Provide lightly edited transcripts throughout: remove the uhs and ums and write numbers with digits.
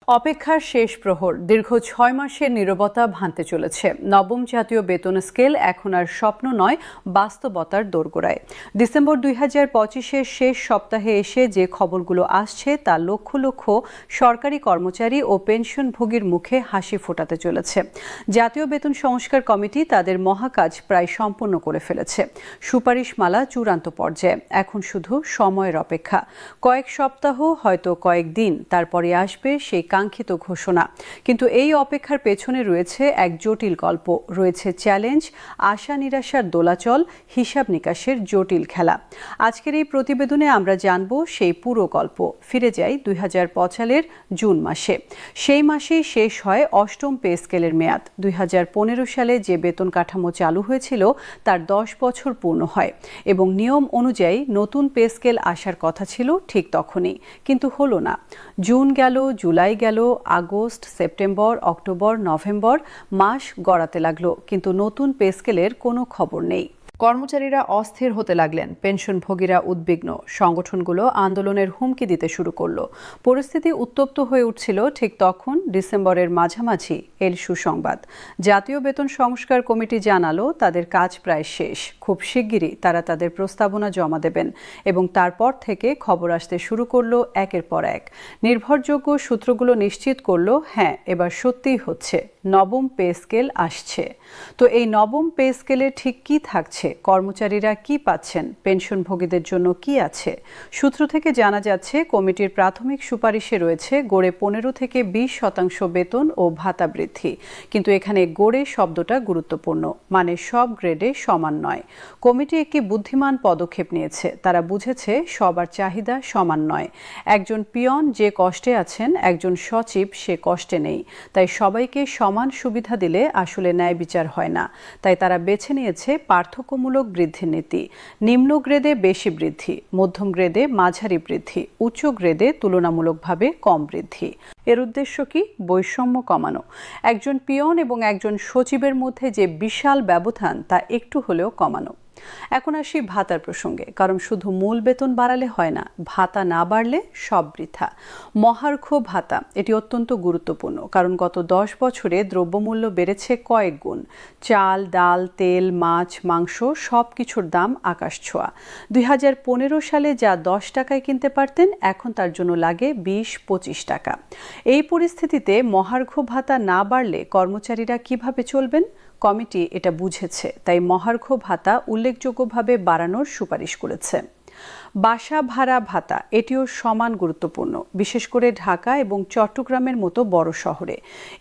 অপেক্ষার শেষ প্রহর দীর্ঘ ৬ মাসের নীরবতা ভাঙতে চলেছে। নবম জাতীয় বেতন স্কেল এখন আর স্বপ্ন নয়, বাস্তবতার দোরগোড়ায়। ডিসেম্বর ২০২৫-এর শেষ সপ্তাহে এসে যে খবরগুলো আসছে তা লক্ষ লক্ষ সরকারি কর্মচারী ও পেনশনভোগীর মুখে হাসি ফোটাতে চলেছে। জাতীয় বেতন সংস্কার কমিটি তাদের মহাকাজ প্রায় সম্পন্ন করে ফেলেছে। সুপারিশমালা চূড়ান্ত পর্যায়ে, এখন শুধু সময়ের অপেক্ষা। কয়েক সপ্তাহ, হয়তো কয়েকদিন, তারপরে আসবে সেই কাঙ্ক্ষিত ঘোষণা। কিন্তু এই অপেক্ষার পেছনে রয়েছে এক জটিল গল্প, রয়েছে চ্যালেঞ্জ, আশা নিরাশার দোলাচল, হিসাব নিকাশের জটিল খেলা। আজকের এই প্রতিবেদনে আমরা জানব সেই পুরো গল্প। ফিরে যাই ২০০৫ জুন মাসে। সেই মাসেই শেষ হয় অষ্টম পে স্কেলের মেয়াদ। ২০১৫ সালে যে বেতন কাঠামো চালু হয়েছিল তার ১০ বছর পূর্ণ হয় এবং নিয়ম অনুযায়ী নতুন পে স্কেল আসার কথা ছিল ঠিক তখনই, কিন্তু হলো না। জুন গেল, জুলাই গেল, আগস্ট, সেপ্টেম্বর, অক্টোবর, নভেম্বর, মাস গড়াতে লাগলো, কিন্তু নতুন পে স্কেলের কোনো খবর নেই। কর্মচারীরা অস্থির হতে লাগলেন, পেনশনভোগীরা উদ্বিগ্ন, সংগঠনগুলো আন্দোলনের হুমকি দিতে শুরু করলো। পরিস্থিতি উত্তপ্ত হয়ে উঠছিল ঠিক তখন ডিসেম্বরের মাঝামাঝি এল সুসংবাদ। জাতীয় বেতন সংস্কার কমিটি জানালো তাদের কাজ প্রায় শেষ। খুব শিগগিরই তারা তাদের প্রস্তাবনা জমা দেবেন এবং তারপর থেকে খবর আসতে শুরু করলো একের পর এক। নির্ভরযোগ্য সূত্রগুলো নিশ্চিত করলো, হ্যাঁ, এবার সত্যিই হচ্ছে, নবম পে স্কেল আসছে। তো এই নবম পে স্কেলে ঠিক কি থাকছে, কর্মচারীরা কি পাচ্ছেন, পেনশনভোগীদের জন্য কি আছে? সূত্র থেকে জানা যাচ্ছে কমিটির প্রাথমিক সুপারিশে রয়েছে গড়ে ১৫ থেকে ২০% বেতন ও ভাতা বৃদ্ধি। কিন্তু এখানে গড়ে শব্দটা গুরুত্বপূর্ণ, মানে সব গ্রেডে সমান নয়। কমিটি একটি বুদ্ধিমান পদক্ষেপ নিয়েছে। তারা বুঝেছে সবার চাহিদা সমান নয়। একজন পিয়ন যে কষ্টে আছেন, একজন সচিব সে কষ্টে নেই। তাই সবাইকে সমান সুবিধা দিলে আসলে ন্যায় বিচার হয় না। তাই তারা বেছে নিয়েছে পার্থক্যমূলক বৃদ্ধির নীতি। নিম্ন গ্রেডে বেশি বৃদ্ধি, মধ্যম গ্রেডে মাঝারি বৃদ্ধি, উচ্চ গ্রেডে তুলনামূলকভাবে কম বৃদ্ধি। এর উদ্দেশ্য কি? বৈষম্য কমানো। একজন পিয়ন এবং একজন সচিবের মধ্যে যে বিশাল ব্যবধান তা একটু হলেও কমানো। এখন আসি ভাতার প্রসঙ্গে, কারণ শুধু মূল বেতন বাড়ালে হয় না, ভাতা না বাড়লে সব বৃথা। মহার্ঘ ভাতা এটি অত্যন্ত গুরুত্বপূর্ণ, কারণ গত ১০ বছরে দ্রব্যমূল্য বেড়েছে কয়েক গুণ। চাল, ডাল, তেল, মাছ, মাংস সব কিছুর দাম আকাশ ছোঁয়া। ২০১৫ সালে যা ১০ টাকায় কিনতে পারতেন, এখন তার জন্য লাগে ২০-২৫ টাকা। এই পরিস্থিতিতে মহার্ঘ ভাতা না বাড়লে কর্মচারীরা কিভাবে চলবেন? কমিটি এটা বুঝেছে, তাই মহার্ঘ ভাতা উল্লেখযোগ্যভাবে বাড়ানোর সুপারিশ করেছে। বাসা ভাড়া ভাতা এটিও সমান গুরুত্বপূর্ণ, বিশেষ করে ঢাকা এবং চট্টগ্রামের মতো বড় শহরে।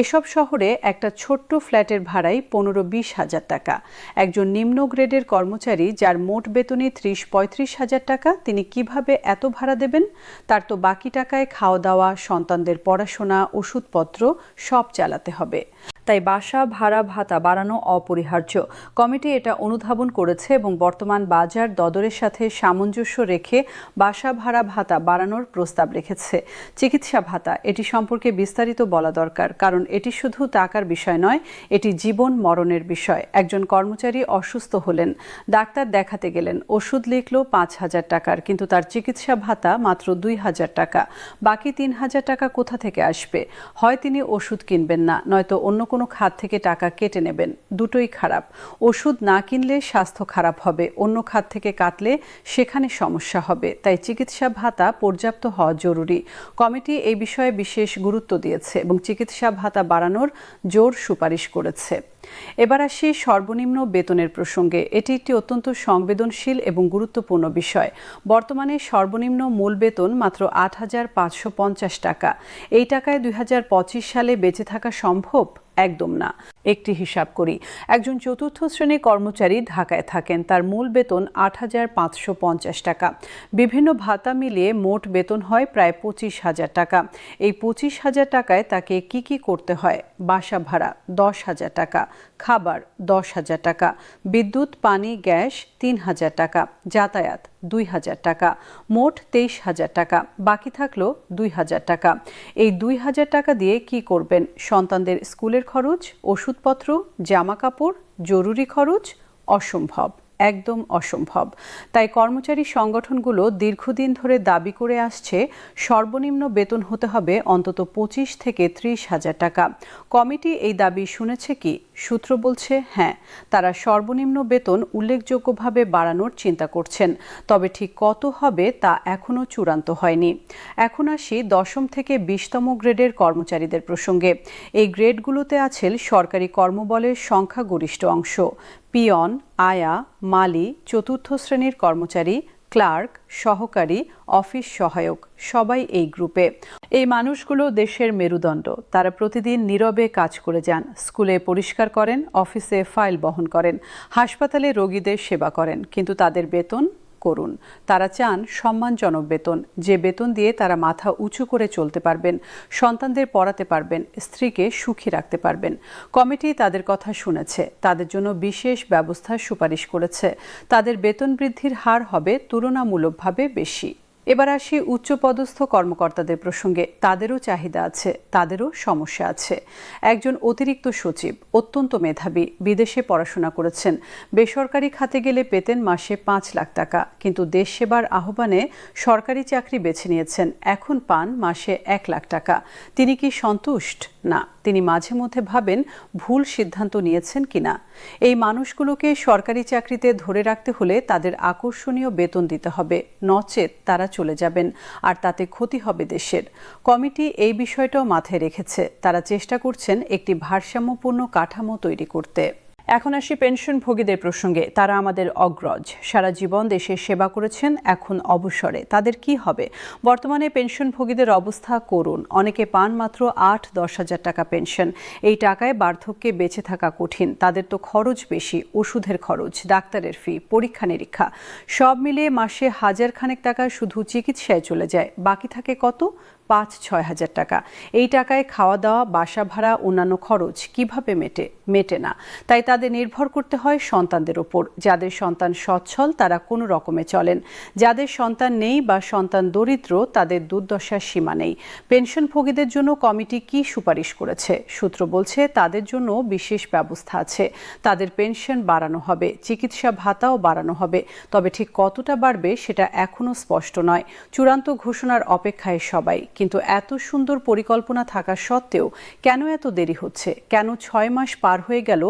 এসব শহরে একটা ছোট্ট ফ্ল্যাটের ভাড়াই ১৫-২০ হাজার টাকা। একজন নিম্ন গ্রেডের কর্মচারী যার মোট বেতনই ৩০-৩৫ হাজার টাকা, তিনি কিভাবে এত ভাড়া দেবেন? তার তো বাকি টাকায় খাওয়া দাওয়া, সন্তানদের পড়াশোনা, ওষুধপত্র সব চালাতে হবে। তাই বাসা ভাড়া ভাতা বাড়ানো অপরিহার্য। কমিটি এটা অনুধাবন করেছে এবং বর্তমান বাজার দরের সাথে সামঞ্জস্য রেখে বাসা ভাড়া ভাতা বাড়ানোর প্রস্তাব রেখেছে। চিকিৎসা ভাতা, এটি সম্পর্কে বিস্তারিত বলা দরকার, কারণ এটি শুধু টাকার বিষয় নয়, এটি জীবন মরণের বিষয়। একজন কর্মচারী অসুস্থ হলেন, ডাক্তার দেখাতে গেলেন, ওষুধ লিখল ৫,০০০ টাকার, কিন্তু তার চিকিৎসা ভাতা মাত্র ২,০০০ টাকা। বাকি ৩,০০০ টাকা কোথা থেকে আসবে? হয় তিনি ওষুধ কিনবেন না, নয়তো অন্য কোনো খাত থেকে টাকা কেটে নেবেন। দুটোই খারাপ। ওষুধ না কিনলে স্বাস্থ্য খারাপ হবে, অন্য খাত থেকে কাটলে সেখানে সমস্যা হবে। তাই চিকিৎসা ভাতা পর্যাপ্ত হওয়া জরুরি। কমিটি এই বিষয়ে বিশেষ গুরুত্ব দিয়েছে এবং চিকিৎসা ভাতা বাড়ানোর জোর সুপারিশ করেছে। এবার আসি সর্বনিম্ন বেতনের প্রসঙ্গে। এটি একটি অত্যন্ত সংবেদনশীল এবং গুরুত্বপূর্ণ বিষয়। বর্তমানে সর্বনিম্ন মূল বেতন মাত্র ৮,৫৫০ টাকা। এই টাকায় ২০২৫ সালে বেঁচে থাকা সম্ভব? একদম না। একটি হিসাব করি। একজন চতুর্থ শ্রেণীর কর্মচারী ঢাকায় থাকেন, তার মূল বেতন ৮,৫৫০ টাকা। বিভিন্ন ভাতা মিলিয়ে মোট বেতন হয় প্রায় ২৫,০০০ টাকা। এই ২৫,০০০ টাকায় তাকে কি করতে হয়? বাসা ভাড়া ১০,০০০ টাকা, খাবার ১০,০০০ টাকা, বিদ্যুৎ, পানি, গ্যাস ৩,০০০ টাকা, যাতায়াত ২,০০০ টাকা, মোট ২৩,০০০ টাকা। বাকি থাকলো ২,০০০ টাকা। এই ২,০০০ টাকা দিয়ে কি করবেন? সন্তানদের স্কুলের খরচ, ওষুধপত্র, জামা কাপড়, জরুরি খরচ? অসম্ভব। একদম অসম্ভব। তাই কর্মচারী সংগঠনগুলো দীর্ঘদিন ধরে দাবি করে আসছে সর্বনিম্ন বেতন হতে হবে অন্তত 25 থেকে 30 হাজার টাকা। কমিটি এই দাবি শুনেছে কি? সূত্র বলছে হ্যাঁ, তারা সর্বনিম্ন বেতন উল্লেখযোগ্যভাবে বাড়ানোর চিন্তা করছেন, তবে ঠিক কত হবে তা এখনও চূড়ান্ত হয়নি। এখন আসি 10ম থেকে 20তম গ্রেডের কর্মচারীদের প্রসঙ্গে। এই গ্রেডগুলোতে আছে সরকারি কর্মবলের সংখ্যাগরিষ্ঠ অংশ, পিয়ন, আয়া, মালি, চতুর্থ শ্রেণীর কর্মচারী, ক্লার্ক, সহকারী, অফিস সহায়ক সবাই এই গ্রুপে। এই মানুষগুলো দেশের মেরুদণ্ড। তারা প্রতিদিন নীরবে কাজ করে যান, স্কুলে পরিষ্কার করেন, অফিসে ফাইল বহন করেন, হাসপাতালে রোগীদের সেবা করেন, কিন্তু তাদের বেতন করুন। তারা চান সম্মানজনক বেতন, যে বেতন দিয়ে তারা মাথা উঁচু করে চলতে পারবেন, সন্তানদের পড়াতে পারবেন, স্ত্রীকে সুখী রাখতে পারবেন। কমিটি তাদের কথা শুনেছে, তাদের জন্য বিশেষ ব্যবস্থার সুপারিশ করেছে। তাদের বেতন বৃদ্ধির হার হবে তুলনামূলকভাবে বেশি। এবার আসি উচ্চপদস্থ কর্মকর্তাদের প্রসঙ্গে। তাদেরও চাহিদা আছে, তাদেরও সমস্যা আছে। একজন অতিরিক্ত সচিব অত্যন্ত মেধাবী, বিদেশে পড়াশোনা করেছেন, বেসরকারি খাতে গেলে পেতেন মাসে 5 লাখ টাকা, কিন্তু দেশ সেবার আহ্বানে সরকারি চাকরি বেছে নিয়েছেন, এখন পান মাসে 1 লাখ টাকা। তিনি কি সন্তুষ্ট? না, তিনি মাঝে মধ্যে ভাবেন ভুল সিদ্ধান্ত নিয়েছেন কিনা। এই মানুষগুলোকে সরকারি চাকরিতে ধরে রাখতে হলে তাদের আকর্ষণীয় বেতন দিতে হবে, নচেত তারা চলে যাবেন, আর তাতে ক্ষতি হবে দেশের। কমিটি এই বিষয়টাও মাথায় রেখেছে। তারা চেষ্টা করছেন একটি ভারসাম্যপূর্ণ কাঠামো তৈরি করতে। এখন আসি পেনশনভোগীদের প্রসঙ্গে। তারা আমাদের অগ্রজ, সারা জীবন দেশের সেবা করেছেন, এখন অবসরে তাদের কি হবে? বর্তমানে পেনশনভোগীদের অবস্থা করুণ। অনেকে পান মাত্র 8-10 হাজার টাকা পেনশন। এই টাকায় বার্ধক্যে বেঁচে থাকা কঠিন। তাদের তো খরচ বেশি, ওষুধের খরচ, ডাক্তারের ফি, পরীক্ষা নিরীক্ষা, সব মিলিয়ে মাসে 1000 খানেক টাকা শুধু চিকিৎসায় চলে যায়। বাকি থাকে কত? 5-6 হাজার টাকা। এই টাকায় খাওয়া দাওয়া, বাসা ভাড়া, অন্যান্য খরচ কিভাবে মেটে না। তাই তাদের নির্ভর করতে হয় সন্তানদের ওপর। যাদের সন্তান সচ্ছল তারা কোনো রকমে চলেন, যাদের সন্তান নেই বা সন্তান দরিদ্র তাদের দুর্দশার সীমা নেই। পেনশনভোগীদের জন্য কমিটি কি সুপারিশ করেছে? সূত্র বলছে তাদের জন্য বিশেষ ব্যবস্থা আছে। তাদের পেনশন বাড়ানো হবে, চিকিৎসা ভাতাও বাড়ানো হবে, তবে ঠিক কতটা বাড়বে সেটা এখনও স্পষ্ট নয়। চূড়ান্ত ঘোষণার অপেক্ষায় সবাই। কিন্তু এত সুন্দর পরিকল্পনা থাকা সত্ত্বেও কেন এত দেরি হচ্ছে? কেন 6 মাস পার হয়ে গেল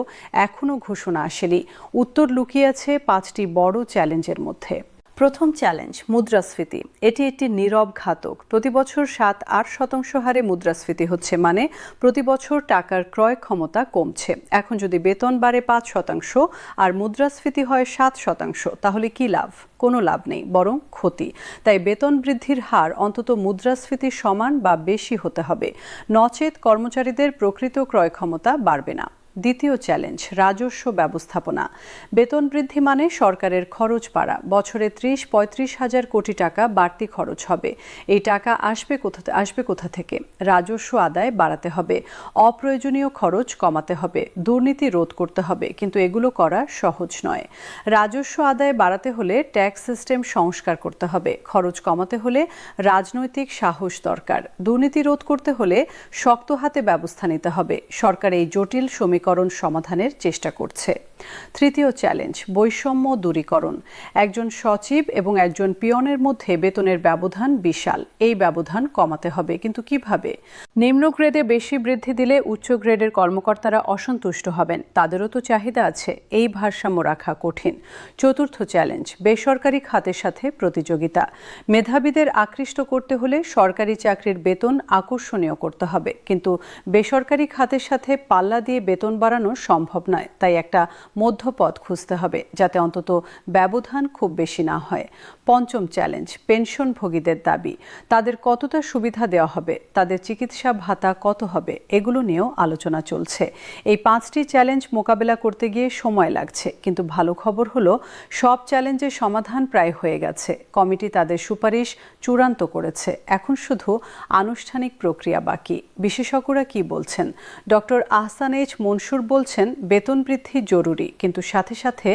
এখনও ঘোষণা আসেনি? উত্তর লুকিয়ে আছে 5টি বড় চ্যালেঞ্জের মধ্যে। প্রথম চ্যালেঞ্জ মুদ্রাস্ফীতি। এটি একটি নীরব ঘাতক। প্রতি বছর 7-8% হারে মুদ্রাস্ফীতি হচ্ছে, মানে প্রতি বছর টাকার ক্রয় ক্ষমতা কমছে। এখন যদি বেতন বাড়ে 5% আর মুদ্রাস্ফীতি হয় 7%, তাহলে কি লাভ? কোনো লাভ নেই, বরং ক্ষতি। তাই বেতন বৃদ্ধির হার অন্তত মুদ্রাস্ফীতির সমান বা বেশি হতে হবে, নচেত কর্মচারীদের প্রকৃত ক্রয় ক্ষমতা বাড়বে না। দ্বিতীয় চ্যালেঞ্জ রাজস্ব ব্যবস্থাপনা। বেতন বৃদ্ধি মানে সরকারের খরচ বাড়া। বছরে 30-35 হাজার কোটি টাকা বাড়তি খরচ হবে। এই টাকা আসবে কোথা থেকে? রাজস্ব আদায় বাড়াতে হবে, অপ্রয়োজনীয় খরচ কমাতে হবে, দুর্নীতি রোধ করতে হবে, কিন্তু এগুলো করা সহজ নয়। রাজস্ব আদায় বাড়াতে হলে ট্যাক্স সিস্টেম সংস্কার করতে হবে, খরচ কমাতে হলে রাজনৈতিক সাহস দরকার, দুর্নীতি রোধ করতে হলে শক্ত হাতে ব্যবস্থা নিতে হবে। সরকার এই জটিল সমীকরণ সমাধানের চেষ্টা করছে। তৃতীয় চ্যালেঞ্জ বৈষম্য দূরীকরণ। একজন সচিব এবং একজন পিয়নের মধ্যে বেতনের ব্যবধান বিশাল। এই ব্যবধান কমাতে হবে, কিন্তু কিভাবে? নিম্ন গ্রেডে বেশি বৃদ্ধি দিলে উচ্চ গ্রেডের কর্মকর্তারা অসন্তুষ্ট হবেন। তাদেরও তো চাহিদা আছে। এই ভারসাম্য রাখা কঠিন। চতুর্থ চ্যালেঞ্জ বেসরকারি খাতের সাথে প্রতিযোগিতা। মেধাবীদের আকৃষ্ট করতে হলে সরকারি চাকরির বেতন আকর্ষণীয় করতে হবে, কিন্তু বেসরকারি খাতের সাথে পাল্লা দিয়ে বেতন বাড়ানো সম্ভব নয়। তাই একটা মধ্যপথ খুঁজতে হবে, যাতে অন্তত ব্যবধান খুব বেশি না হয়। পঞ্চম চ্যালেঞ্জ পেনশনভোগীদের দাবি। তাদের কতটা সুবিধা দেওয়া হবে, তাদের চিকিৎসা ভাতা কত হবে, এগুলো নিয়েও আলোচনা চলছে। এই 5টি চ্যালেঞ্জ মোকাবেলা করতে গিয়ে সময় লাগছে, কিন্তু ভালো খবর হলো সব চ্যালেঞ্জের সমাধান প্রায় হয়ে গেছে। কমিটি তাদের সুপারিশ চূড়ান্ত করেছে। এখন শুধু আনুষ্ঠানিক প্রক্রিয়া বাকি। বিশেষজ্ঞরা কি বলছেন? ডক্টর আহসান এইচ মনসুর বলছেন বেতন বৃদ্ধি জরুরি, কিন্তু সাথে সাথে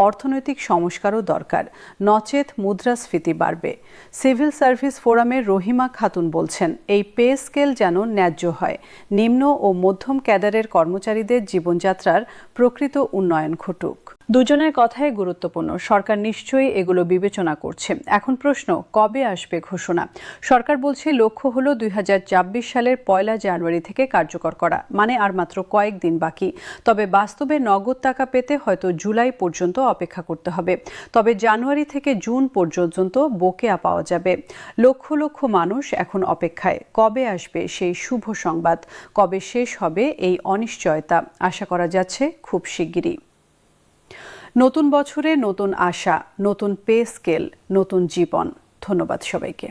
অর্থনৈতিক সংস্কারও দরকার, নচেত মুদ্রাস্ফীতি বাড়বে। সিভিল সার্ভিস ফোরামের রহিমা খাতুন বলছেন এই পে স্কেল যেন ন্যায্য হয়, নিম্ন ও মধ্যম ক্যাডারের কর্মচারীদের জীবনযাত্রার প্রকৃত উন্নয়ন ঘটুক। দুজনের কথাই গুরুত্বপূর্ণ। সরকার নিশ্চয়ই এগুলো বিবেচনা করছে। এখন প্রশ্ন, কবে আসবে ঘোষণা? সরকার বলছে লক্ষ্য হলো 2024 সালের 1 জানুয়ারি থেকে কার্যকর করা, মানে আর মাত্র কয়েকদিন বাকি। তবে বাস্তবে নগদ টাকা পেতে হয়তো জুলাই পর্যন্ত অপেক্ষা করতে হবে। তবে জানুয়ারি থেকে জুন পর্যন্ত বকেয়া পাওয়া যাবে। লক্ষ লক্ষ মানুষ এখন অপেক্ষায়। কবে আসবে সেই শুভ সংবাদ, কবে শেষ হবে এই অনিশ্চয়তা, আশা করা যাচ্ছে খুব শিগগিরই। নতুন বছরে নতুন আশা, নতুন পে স্কেল, নতুন জীবন। ধন্যবাদ সবাইকে।